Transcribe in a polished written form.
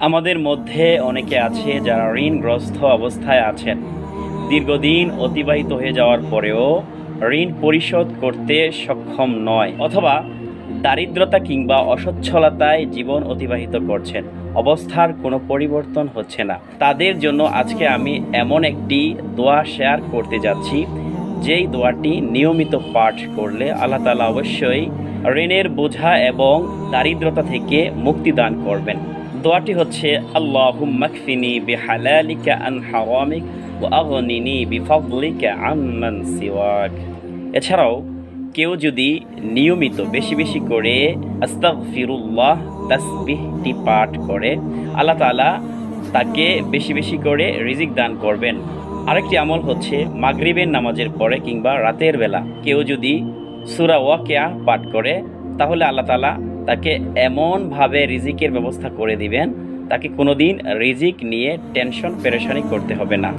আমাদের মধ্যে অনেকে আছে যারা ঋণগ্রস্ত অবস্থায় আছেন। দীর্ঘদিন অতিবাহিত হয়ে যাওয়ার পরেও ঋণ পরিশোধ করতে সক্ষম নয়, অথবা দারিদ্রতা কিংবা অসচ্ছলতায় জীবন অতিবাহিত করছেন, অবস্থার কোনো পরিবর্তন হচ্ছে না। তাদের জন্য আজকে আমি এমন একটি দোয়া শেয়ার করতে যাচ্ছি, যেই দোয়াটি নিয়মিত পাঠ করলে আল্লাহ তাআলা অবশ্যই ঋণের বোঝা এবং দারিদ্রতা থেকে মুক্তি দান করবেন। দোয়াটি হচ্ছে আল্লাহুম্মা কফিনি বিহালালিকা আন হারামিক ওয়া আগনিনি বিফাদলিকা আম্মান সিওয়াক। এছাড়াও কেউ যদি নিয়মিত বেশি বেশি করে আস্তাগফিরুল্লাহ তাসবিহটি পাঠ করে, আল্লাহ তাআলা তাকে বেশি বেশি করে রিজিক দান করবেন। আরেকটি আমল হচ্ছে মাগরিবের নামাজের পরে কিংবা রাতের বেলা কেউ যদি সূরা ওয়াকিয়া পাঠ করে, তাহলে আল্লাহ তাআলা তাকে এমনভাবে রিজিকের ব্যবস্থা করে দিবেন, তাকে কোনোদিন রিজিক নিয়ে টেনশন পেরেশানি করতে হবে না।